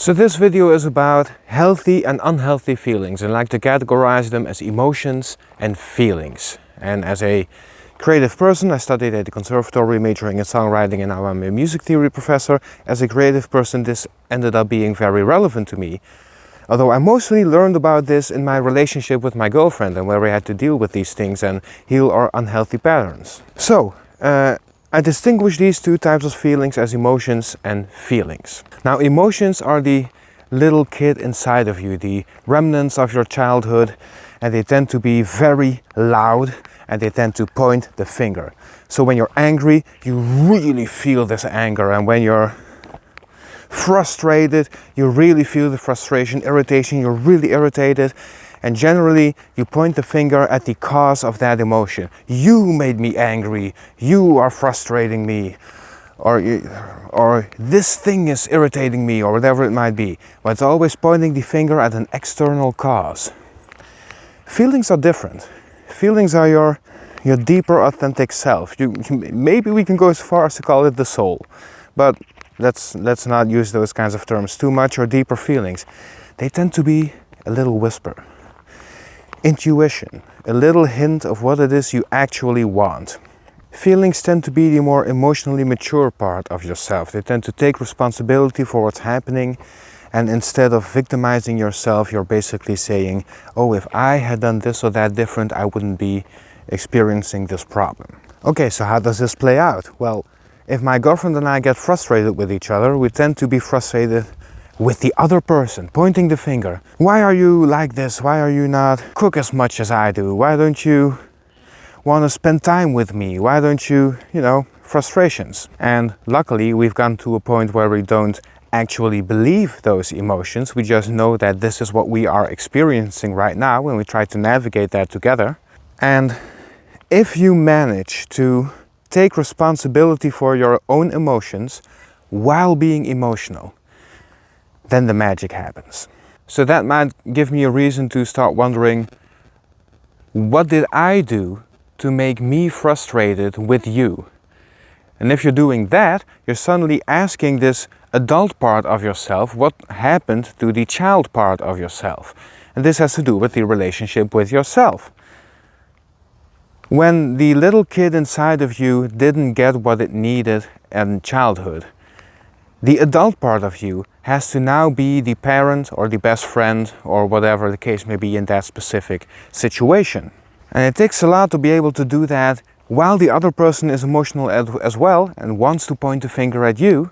So this video is about healthy and unhealthy feelings, and I like to categorize them as emotions and feelings. And as a creative person, I studied at the conservatory majoring in songwriting, and now I'm a music theory professor. As a creative person, this ended up being very relevant to me. Although I mostly learned about this in my relationship with my girlfriend, and where we had to deal with these things and heal our unhealthy patterns. So, I distinguish these two types of feelings as emotions and feelings. Now, emotions are the little kid inside of you, the remnants of your childhood, and they tend to be very loud and they tend to point the finger. So when you're angry, you really feel this anger, and when you're frustrated, you really feel the frustration, irritation, you're really irritated. And generally, you point the finger at the cause of that emotion. You made me angry. You are frustrating me. Or this thing is irritating me, or whatever it might be. But it's always pointing the finger at an external cause. Feelings are different. Feelings are your deeper, authentic self. Maybe we can go as far as to call it the soul. But let's not use those kinds of terms too much, or deeper feelings. They tend to be a little whisper. Intuition, a little hint of what it is you actually want. Feelings tend to be the more emotionally mature part of yourself. They tend to take responsibility for what's happening, and instead of victimizing yourself, you're basically saying, oh, if I had done this or that different, I wouldn't be experiencing this problem. Okay, so how does this play out? Well, if my girlfriend and I get frustrated with each other, we tend to be frustrated with the other person, pointing the finger. Why are you like this? Why are you not cook as much as I do? Why don't you want to spend time with me? Why don't you, frustrations. And luckily, we've gotten to a point where we don't actually believe those emotions. We just know that this is what we are experiencing right now, and we try to navigate that together. And if you manage to take responsibility for your own emotions while being emotional, then the magic happens. So that might give me a reason to start wondering, what did I do to make me frustrated with you? And if you're doing that, you're suddenly asking this adult part of yourself, what happened to the child part of yourself? And this has to do with the relationship with yourself. When the little kid inside of you didn't get what it needed in childhood, the adult part of you has to now be the parent or the best friend or whatever the case may be in that specific situation. And it takes a lot to be able to do that while the other person is emotional as well and wants to point the finger at you.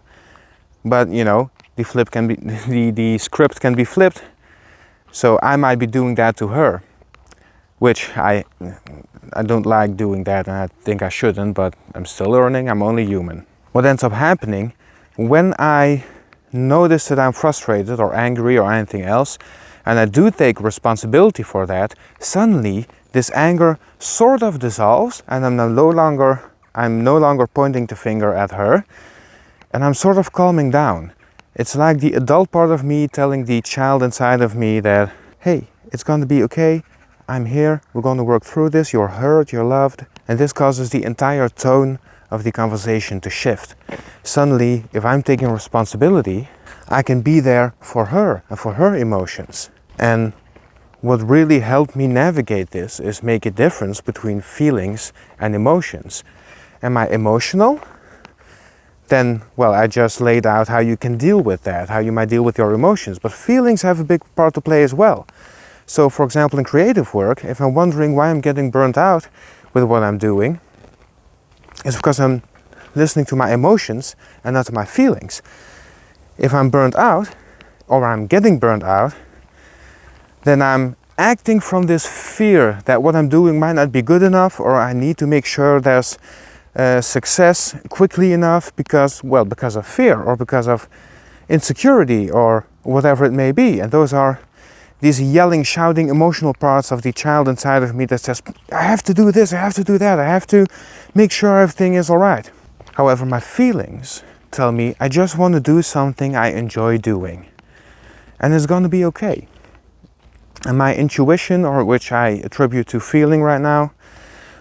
But the script can be flipped. So I might be doing that to her, which I don't like doing that, and I think I shouldn't, but I'm still learning, I'm only human. What ends up happening when I notice that I'm frustrated or angry or anything else, and I do take responsibility for that, suddenly this anger sort of dissolves, and I'm no longer pointing the finger at her, and I'm sort of calming down. It's like the adult part of me telling the child inside of me that, hey, it's going to be okay, I'm here, we're going to work through this, you're heard, you're loved, and this causes the entire tone of the conversation to shift. Suddenly, if I'm taking responsibility, I can be there for her and for her emotions. And what really helped me navigate this is make a difference between feelings and emotions. Am I emotional? Then, well, I just laid out how you can deal with that, how you might deal with your emotions. But feelings have a big part to play as well. So, for example, in creative work, if I'm wondering why I'm getting burnt out with what I'm doing, it's because I'm listening to my emotions and not to my feelings. If I'm burnt out, or I'm getting burnt out, then I'm acting from this fear that what I'm doing might not be good enough, or I need to make sure there's success quickly enough because of fear, or because of insecurity, or whatever it may be. And those are these yelling, shouting, emotional parts of the child inside of me that says, I have to do this, I have to do that, I have to make sure everything is all right. However, my feelings tell me I just want to do something I enjoy doing, and it's going to be okay. And my intuition, or which I attribute to feeling right now,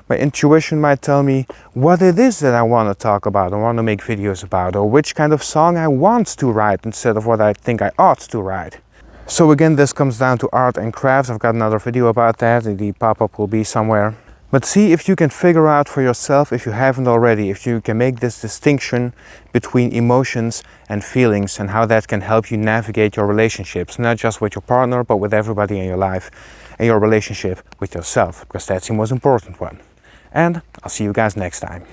My intuition might tell me what it is that I want to talk about or want to make videos about, or which kind of song I want to write instead of what I think I ought to write. So again, this comes down to art and crafts. I've got another video about that. The pop-up will be somewhere. But see if you can figure out for yourself, if you haven't already, if you can make this distinction between emotions and feelings and how that can help you navigate your relationships, not just with your partner, but with everybody in your life and your relationship with yourself, because that's the most important one. And I'll see you guys next time.